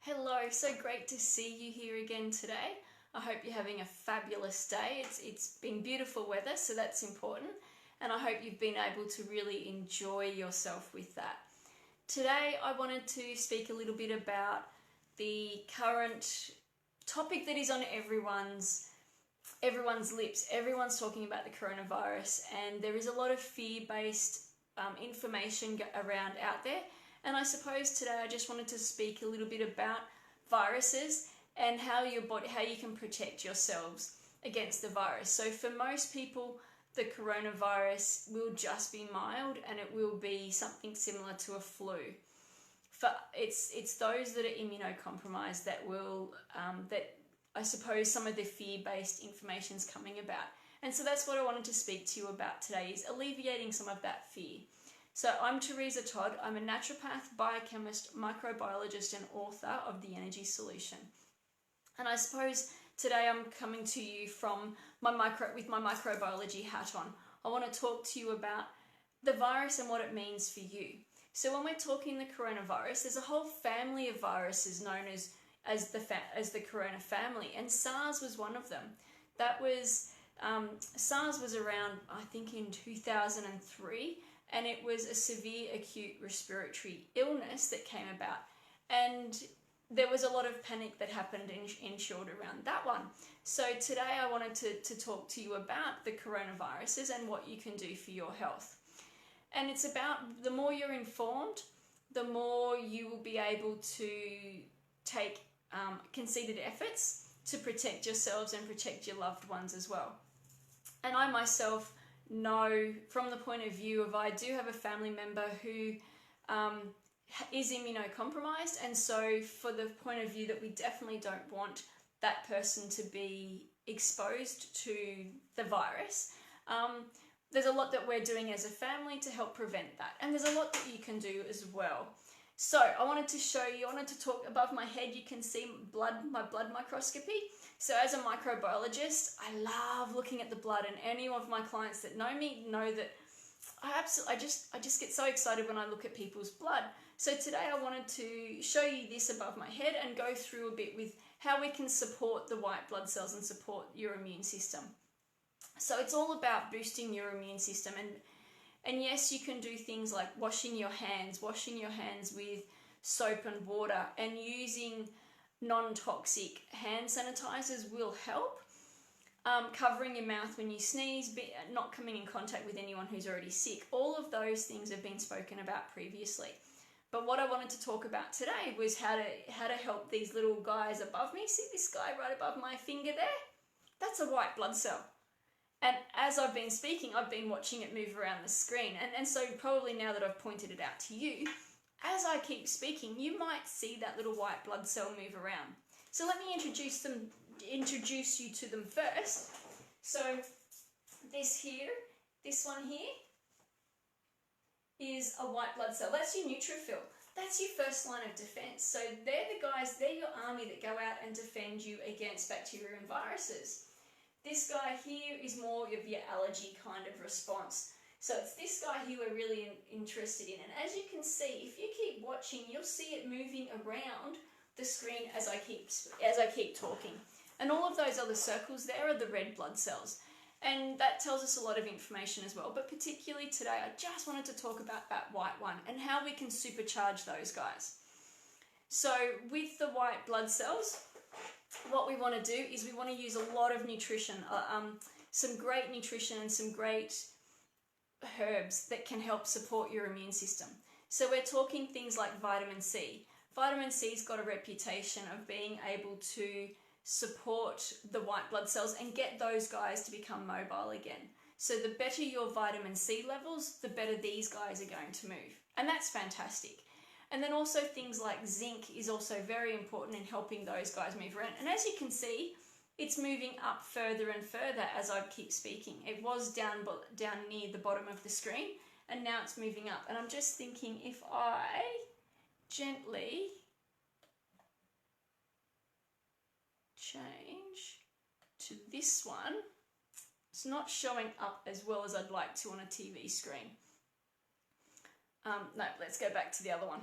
Hello, so great to see you here again today. I hope you're having a fabulous day. It's been beautiful weather, so that's important, and I hope you've been able to really enjoy yourself with that. Today I wanted to speak a little bit about the current topic that is on everyone's lips. Everyone's talking about the coronavirus, and there is a lot of fear-based information around out there. And I suppose today I just wanted to speak a little bit about viruses and how you can protect yourselves against the virus. So for most people, the coronavirus will just be mild, and it will be something similar to a flu. It's those that are immunocompromised that will that I suppose some of the fear-based information is coming about. And so that's what I wanted to speak to you about today, is alleviating some of that fear. So I'm Teresa Todd. I'm a naturopath, biochemist, microbiologist and author of The Energy Solution. And I suppose today I'm coming to you from with my microbiology hat on. I want to talk to you about the virus and what it means for you. So when we're talking the coronavirus, there's a whole family of viruses known as the corona family, and SARS was one of them. SARS was around, I think, in 2003. And it was a severe acute respiratory illness that came about. And there was a lot of panic that happened ensured around that one. So today I wanted to talk to you about the coronaviruses and what you can do for your health. And it's about, the more you're informed, the more you will be able to take concerted efforts to protect yourselves and protect your loved ones as well. And I myself know from the point of view of, I do have a family member who is immunocompromised, and so for the point of view that we definitely don't want that person to be exposed to the virus, there's a lot that we're doing as a family to help prevent that, and there's a lot that you can do as well. So I wanted to talk above my head. You can see my blood microscopy. So as a microbiologist, I love looking at the blood, and any of my clients that know me know that I just get so excited when I look at people's blood. So today I wanted to show you this above my head and go through a bit with how we can support the white blood cells and support your immune system. So it's all about boosting your immune system, and yes, you can do things like washing your hands with soap and water, and using non-toxic hand sanitizers will help. Covering your mouth when you sneeze, not coming in contact with anyone who's already sick. All of those things have been spoken about previously. But what I wanted to talk about today was how to help these little guys above me. See this guy right above my finger there? That's a white blood cell. And as I've been speaking, I've been watching it move around the screen. And so probably now that I've pointed it out to you, as I keep speaking, you might see that little white blood cell move around. So let me introduce you to them first. So this one here is a white blood cell. That's your neutrophil. That's your first line of defense. So they're your army that go out and defend you against bacteria and viruses. This guy here is more of your allergy kind of response. So it's this guy here we're really interested in. And as you can see, if you keep watching, you'll see it moving around the screen as I keep talking. And all of those other circles there are the red blood cells. And that tells us a lot of information as well. But particularly today, I just wanted to talk about that white one and how we can supercharge those guys. So with the white blood cells, what we want to do is we want to use a lot of nutrition, some great nutrition and some great herbs that can help support your immune system. So we're talking things like vitamin C. Vitamin C's got a reputation of being able to support the white blood cells and get those guys to become mobile again. So the better your vitamin C levels, the better these guys are going to move. And that's fantastic. And then also things like zinc is also very important in helping those guys move around. And as you can see, it's moving up further and further as I keep speaking. It was down near the bottom of the screen, and now it's moving up. And I'm just thinking, if I gently change to this one, it's not showing up as well as I'd like to on a TV screen. No, let's go back to the other one.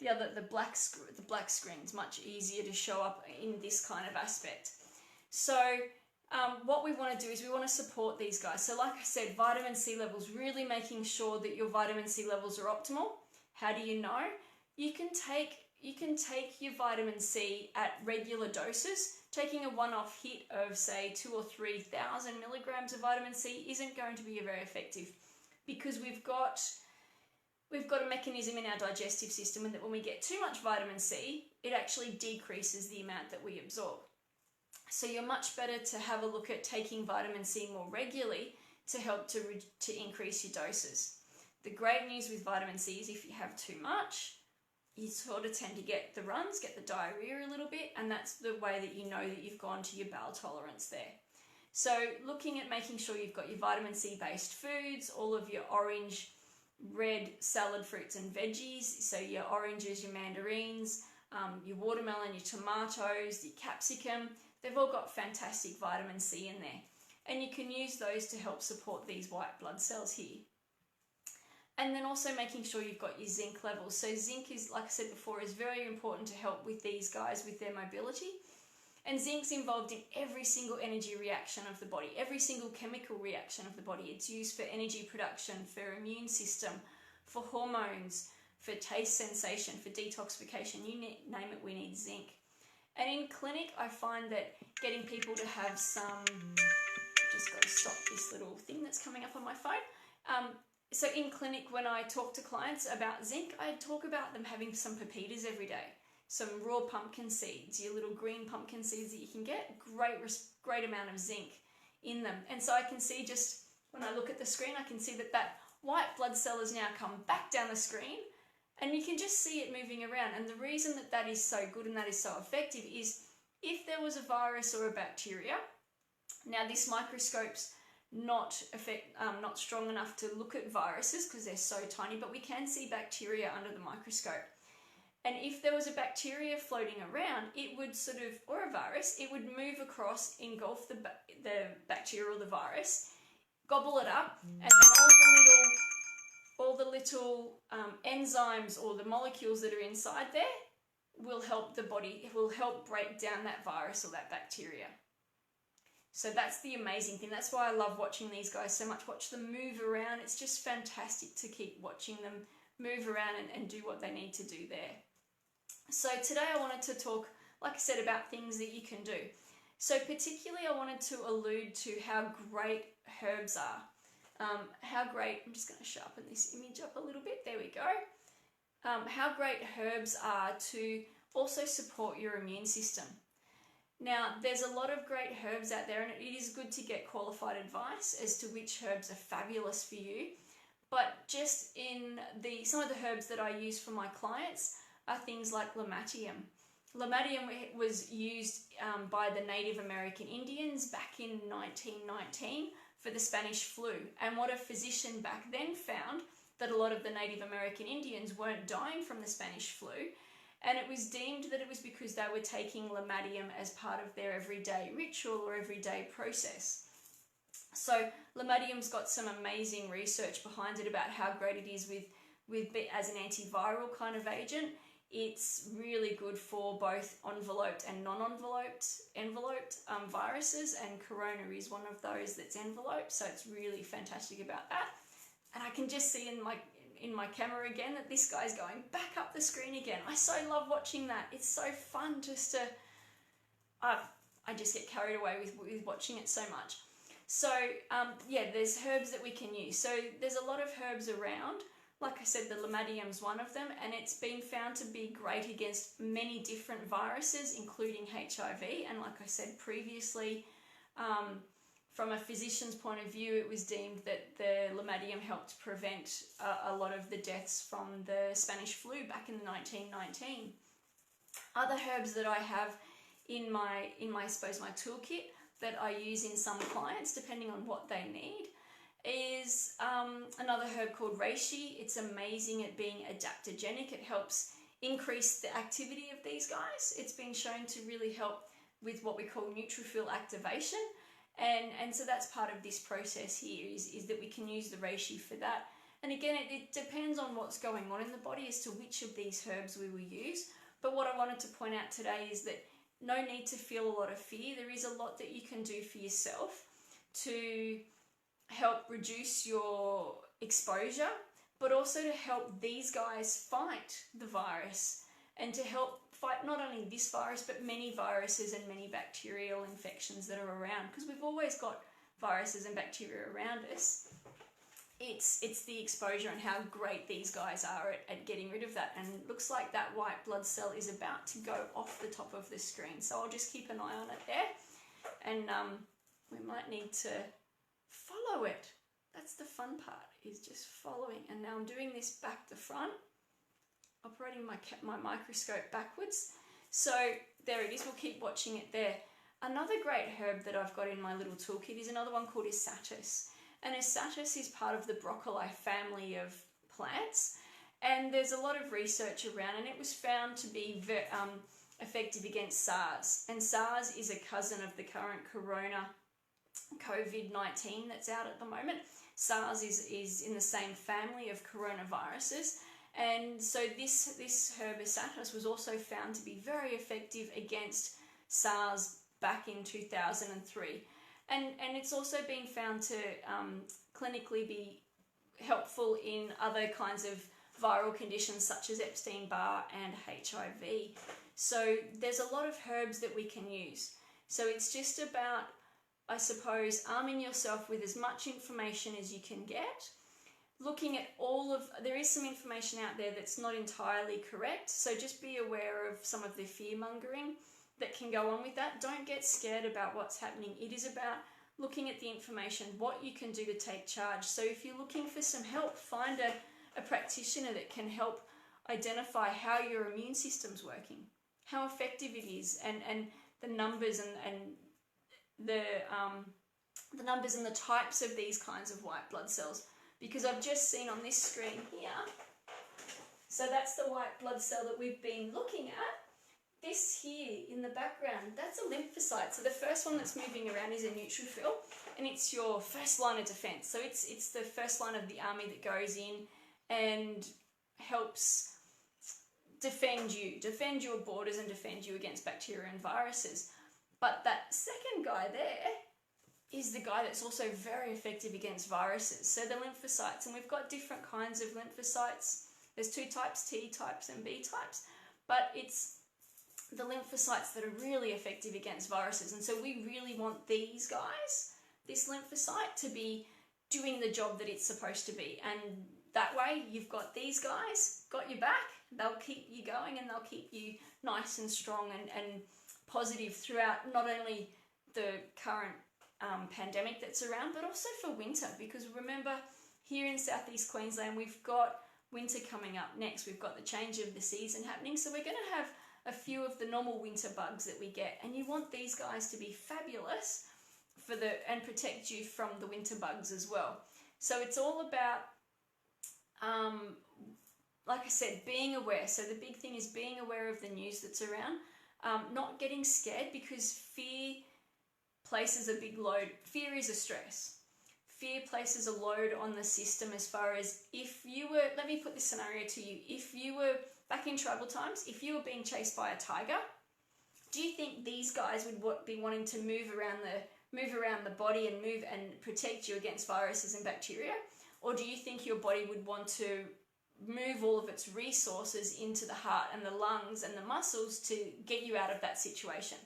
the black screen's much easier to show up in this kind of aspect. So what we want to do is we want to support these guys. So like I said, vitamin C levels, really making sure that your vitamin C levels are optimal. How do you know? You can take your vitamin C at regular doses. Taking a one-off hit of say 2,000 or 3,000 milligrams of vitamin C isn't going to be very effective, because we've got a mechanism in our digestive system that when we get too much vitamin C, it actually decreases the amount that we absorb. So you're much better to have a look at taking vitamin C more regularly to help to increase your doses. The great news with vitamin C is if you have too much, you sort of tend to get the runs, get the diarrhea a little bit, and that's the way that you know that you've gone to your bowel tolerance there. So looking at making sure you've got your vitamin C based foods, all of your orange, red salad fruits and veggies, so your oranges, your mandarins, your watermelon, your tomatoes, your capsicum, they've all got fantastic vitamin C in there. And you can use those to help support these white blood cells here. And then also making sure you've got your zinc levels. So zinc is, like I said before, is very important to help with these guys with their mobility. And zinc's involved in every single energy reaction of the body, every single chemical reaction of the body. It's used for energy production, for immune system, for hormones, for taste sensation, for detoxification. You name it, we need zinc. And in clinic, I find that getting people to have some... just got to stop this little thing that's coming up on my phone. So in clinic, when I talk to clients about zinc, I talk about them having some pepitas every day. Some raw pumpkin seeds, your little green pumpkin seeds that you can get, great amount of zinc in them. And so I can see, just when I look at the screen, I can see that white blood cell has now come back down the screen, and you can just see it moving around. And the reason that is so good and that is so effective is if there was a virus or a bacteria, now this microscope's not strong enough to look at viruses because they're so tiny, but we can see bacteria under the microscope. And if there was a bacteria floating around, it would or a virus, it would move across, engulf the bacteria or the virus, gobble it up, and then all the little enzymes or the molecules that are inside there will help the body, it will help break down that virus or that bacteria. So that's the amazing thing. That's why I love watching these guys so much. Watch them move around. It's just fantastic to keep watching them move around and do what they need to do there. So today I wanted to talk, like I said, about things that you can do. So particularly I wanted to allude to how great herbs are. I'm just going to sharpen this image up a little bit. There we go. How great herbs are to also support your immune system. Now, there's a lot of great herbs out there, and it is good to get qualified advice as to which herbs are fabulous for you. But just in some of the herbs that I use for my clients are things like Lematium. Lematium was used by the Native American Indians back in 1919 for the Spanish flu. And what a physician back then found, that a lot of the Native American Indians weren't dying from the Spanish flu. And it was deemed that it was because they were taking Lematium as part of their everyday ritual or everyday process. So Lematium's got some amazing research behind it about how great it is as an antiviral kind of agent. It's really good for both enveloped and non-enveloped viruses, and corona is one of those that's enveloped, so it's really fantastic about that. And I can just see in my camera again that this guy's going back up the screen again. I so love watching that. It's so fun just to... I just get carried away with watching it so much. So yeah, there's herbs that we can use. So there's a lot of herbs around. Like I said, the Lematium's one of them, and it's been found to be great against many different viruses, including HIV. And like I said previously, from a physician's point of view, it was deemed that the Lematium helped prevent a lot of the deaths from the Spanish flu back in 1919. Other herbs that I have in my toolkit that I use in some clients, depending on what they need, is another herb called reishi. It's amazing at being adaptogenic. It helps increase the activity of these guys. It's been shown to really help with what we call neutrophil activation. And so that's part of this process here is that we can use the reishi for that. And again, it depends on what's going on in the body as to which of these herbs we will use. But what I wanted to point out today is that no need to feel a lot of fear. There is a lot that you can do for yourself to help reduce your exposure, but also to help these guys fight the virus and to help fight not only this virus, but many viruses and many bacterial infections that are around, because we've always got viruses and bacteria around us. It's the exposure and how great these guys are at getting rid of that. And it looks like that white blood cell is about to go off the top of the screen. So I'll just keep an eye on it there. And we might need to follow it. That's the fun part, is just following. And now I'm doing this back to front, operating my microscope backwards. So there it is. We'll keep watching it there. Another great herb that I've got in my little toolkit is another one called Isatis. And Isatis is part of the broccoli family of plants. And there's a lot of research around, and it was found to be effective against SARS. And SARS is a cousin of the current corona COVID-19 that's out at the moment. SARS is in the same family of coronaviruses. And so this herb Isatis was also found to be very effective against SARS back in 2003. And it's also been found to clinically be helpful in other kinds of viral conditions such as Epstein-Barr and HIV. So there's a lot of herbs that we can use. So it's just about, I suppose, arming yourself with as much information as you can get. Looking at there is some information out there that's not entirely correct. So just be aware of some of the fear-mongering that can go on with that. Don't get scared about what's happening. It is about looking at the information, what you can do to take charge. So if you're looking for some help, find a practitioner that can help identify how your immune system's working, how effective it is, and the numbers and the numbers and the types of these kinds of white blood cells. Because I've just seen on this screen here, so that's the white blood cell that we've been looking at. This here in the background, that's a lymphocyte. So the first one that's moving around is a neutrophil, and it's your first line of defense. So it's the first line of the army that goes in and helps defend your borders and defend you against bacteria and viruses. But that second guy there is the guy that's also very effective against viruses. So the lymphocytes, and we've got different kinds of lymphocytes. There's two types, T types and B types, but it's the lymphocytes that are really effective against viruses. And so we really want these guys, this lymphocyte, to be doing the job that it's supposed to be. And that way you've got these guys, got your back, they'll keep you going and they'll keep you nice and strong and positive throughout not only the current pandemic that's around, but also for winter. Because remember, here in southeast Queensland, we've got winter coming up next. We've got the change of the season happening. So we're going to have a few of the normal winter bugs that we get, and you want these guys to be fabulous and protect you from the winter bugs as well. So it's all about, like I said, being aware. So the big thing is being aware of the news that's around, not getting scared, because fear places a big load. Fear is a stress. Fear places a load on the system as far as if you were, let me put this scenario to you, if you were back in travel times, if you were being chased by a tiger, do you think these guys would be wanting to move around the body and move and protect you against viruses and bacteria? Or do you think your body would want to move all of its resources into the heart and the lungs and the muscles to get you out of that situation?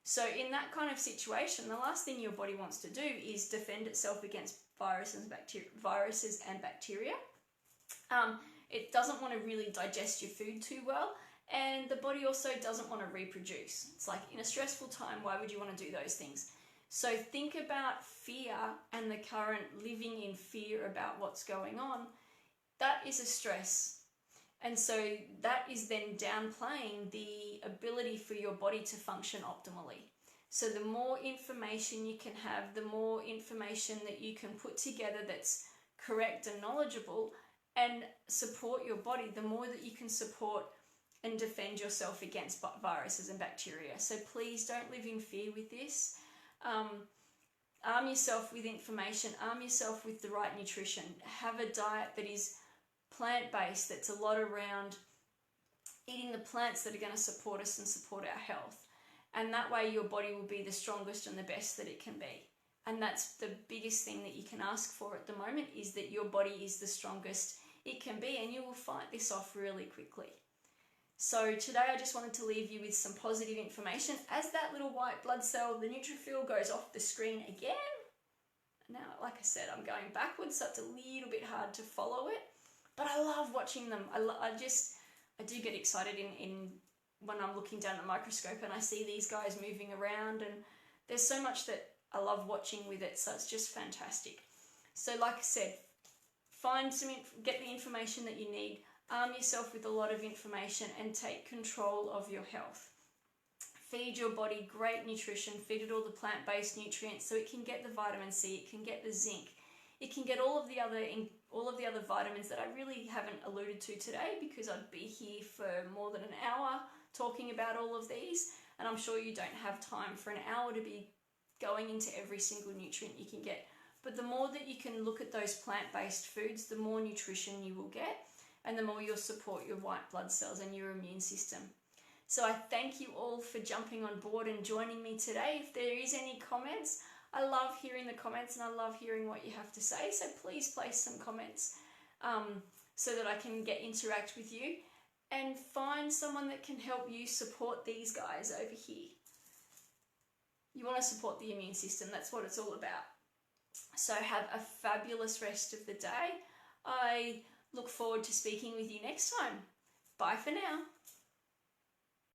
So in that kind of situation, the last thing your body wants to do is defend itself against viruses and bacteria. It doesn't want to really digest your food too well, and the body also doesn't want to reproduce. It's like, in a stressful time, why would you want to do those things? So think about fear and the current living in fear about what's going on. That is a stress. And so that is then downplaying the ability for your body to function optimally. So the more information you can have, the more information that you can put together that's correct and knowledgeable and support your body, the more that you can support and defend yourself against viruses and bacteria. So please don't live in fear with this. Arm yourself with information, arm yourself with the right nutrition. Have a diet that is plant-based, that's a lot around eating the plants that are going to support us and support our health. And that way your body will be the strongest and the best that it can be. And that's the biggest thing that you can ask for at the moment, is that your body is the strongest it can be, and you will fight this off really quickly. So today I just wanted to leave you with some positive information. As that little white blood cell, the neutrophil, goes off the screen again. Now, like I said, I'm going backwards, so it's a little bit hard to follow it. But I love watching them. I do get excited in when I'm looking down at the microscope and I see these guys moving around, and there's so much that I love watching with it, so it's just fantastic. So like I said, get the information that you need, arm yourself with a lot of information, and take control of your health. Feed your body great nutrition, feed it all the plant-based nutrients so it can get the vitamin C, it can get the zinc, it can get all of the other vitamins that I really haven't alluded to today, because I'd be here for more than an hour talking about all of these, and I'm sure you don't have time for an hour to be going into every single nutrient you can get. But the more that you can look at those plant-based foods, the more nutrition you will get, and the more you'll support your white blood cells and your immune system. So I thank you all for jumping on board and joining me today. If there is any comments, I love hearing the comments and I love hearing what you have to say. So please place some comments so that I can interact with you and find someone that can help you support these guys over here. You want to support the immune system. That's what it's all about. So have a fabulous rest of the day. I look forward to speaking with you next time. Bye for now.